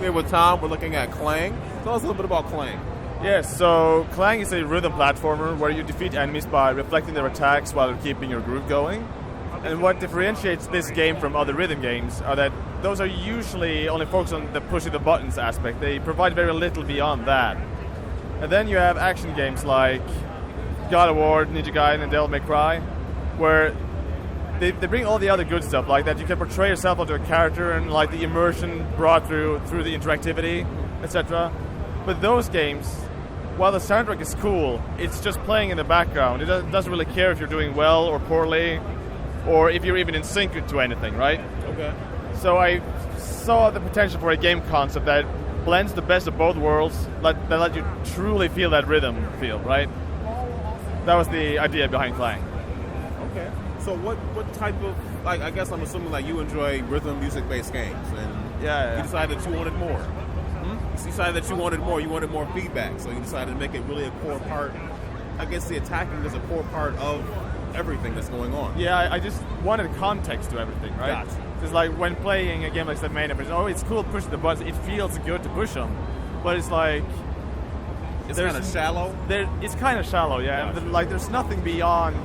here with Tom. We're looking at Klang. Tell us a little bit about Klang. Yes, so Klang is a rhythm platformer where you defeat enemies by reflecting their attacks while keeping your groove going. And what differentiates this game from other rhythm games are that those are usually only focused on the pushing the buttons aspect. They provide very little beyond that. And then you have action games like God of War, Ninja Gaiden, and Devil May Cry, where they bring all the other good stuff, like that you can portray yourself onto a character and like the immersion brought through the interactivity, etc. But those games, while the soundtrack is cool, it's just playing in the background. It doesn't really care if you're doing well or poorly, or if you're even in sync to anything, right? Okay. So I saw the potential for a game concept that blends the best of both worlds, that let you truly feel that rhythm feel, right? That was the idea behind Klang. Okay. So what type of, like, I guess I'm assuming like you enjoy rhythm music-based games, and you decided that you wanted more. You decided that you wanted more feedback, so you decided to make it really a core part. I guess the attacking is a core part of everything that's going on. Yeah, I just wanted context to everything, right? Gotcha. It's like when playing a game like Tinimations, it's cool pushing the buttons, it feels good to push them, but it's like... It's kind of shallow? It's kind of shallow, yeah. Gotcha. Like, there's nothing beyond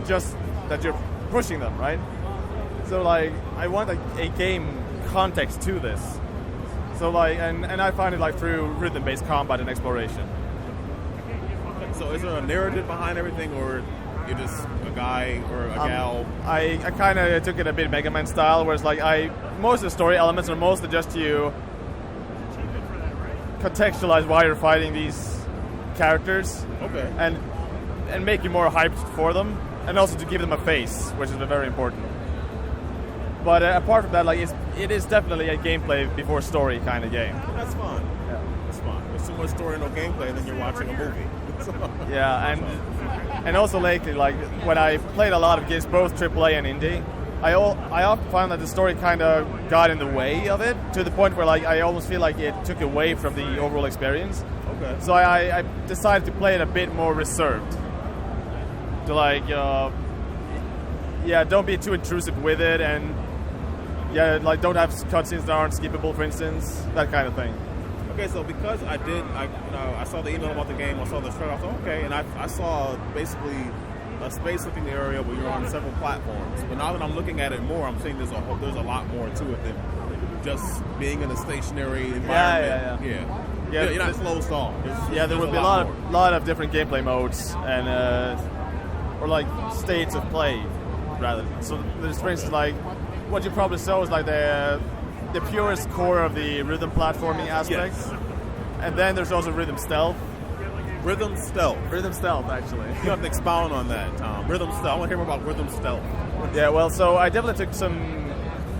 just that you're pushing them, right? So, like, I want a game context to this. So, like, and I find it, like, through rhythm-based combat and exploration. So is there a narrative behind everything, or you're just a guy or a gal? I kind of took it a bit Mega Man style, where it's like, most of the story elements are mostly just to contextualize why you're fighting these characters. Okay. And make you more hyped for them, and also to give them a face, which is very important. But apart from that, like, it is definitely a gameplay before story kind of game. That's fun. Yeah. That's fun. There's too much story and no gameplay, and then you're watching a movie. Yeah, and also lately, like, when I played a lot of games, both AAA and indie, I often found that the story kind of got in the way of it, to the point where, like, I almost feel like it took away from the overall experience. Okay. So I decided to play it a bit more reserved. To, like, don't be too intrusive with it, and like, don't have cutscenes that aren't skippable, for instance, that kind of thing. Okay, so because I saw the email about the game, I saw the trailer, I thought, okay, and I saw basically a space-looking area where you're on several platforms. But now that I'm looking at it more, I'm seeing there's a lot more to it than just being in a stationary environment. Yeah, you're not closed off. There would be a lot of different gameplay modes and or like states of play, rather. So there's, for instance, like what you probably saw is like the purest core of the rhythm platforming aspect, and then there's also rhythm stealth. Rhythm stealth, actually. You have to expound on that, Tom. Rhythm stealth. I want to hear more about rhythm stealth. Yeah, well, so I definitely took some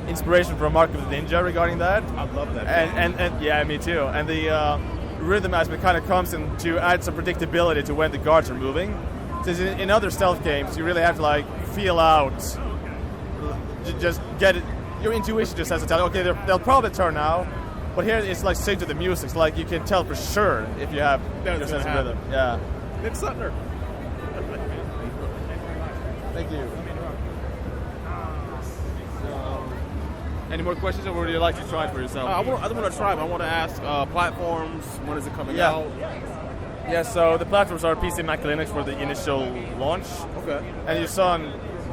inspiration from Mark of the Ninja regarding that. I love that. And yeah, me too. And the rhythm aspect kind of comes in to add some predictability to when the guards are moving. Since in other stealth games, you really have to like feel out, just get it. Your intuition just has to tell, okay, they'll probably turn now. But here it's like synced to the music, so like you can tell for sure if you have your sense of rhythm. Yeah. Nick Sutner. Thank you. Any more questions, or would you like to try it for yourself? I want to try it. I want to ask platforms. When is it coming out? Yeah. So the platforms are PC, Mac, Linux for the initial launch. Okay. And you saw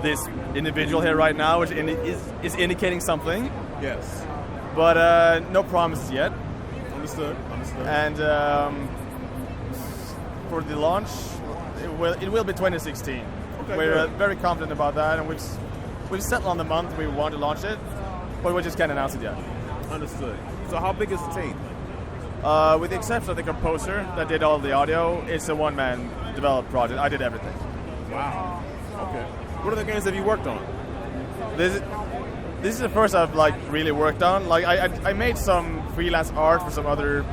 this individual here right now, which is indicating something. Yes. But no promises yet. Understood. And for the launch, it will be 2016. Okay, We're very confident about that, and we've settled on the month we want to launch it, but we just can't announce it yet. Understood. So how big is the team? With the exception of the composer that did all the audio, it's a one-man developed project. I did everything. Wow. Okay. What other games have you worked on? This is the first I've like really worked on. Like I made some freelance art for some other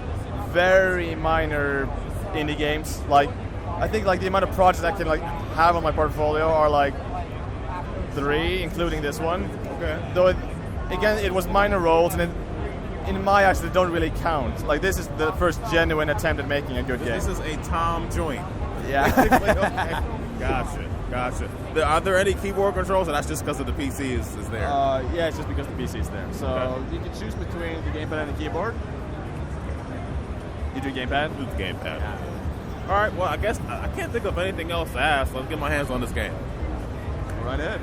very minor indie games. Like I think like the amount of projects I can like have on my portfolio are like 3, including this one. Okay. Though it was minor roles, and in my eyes they don't really count. Like this is the first genuine attempt at making a good game. This is a Tom joint. Yeah. Okay. Gotcha. Are there any keyboard controls, or that's just because of the PC is there? Yeah, it's just because the PC is there. So you can choose between the gamepad and the keyboard. You do gamepad? Do the gamepad. All right. Well, I guess I can't think of anything else to ask. Let's get my hands on this game. Right ahead.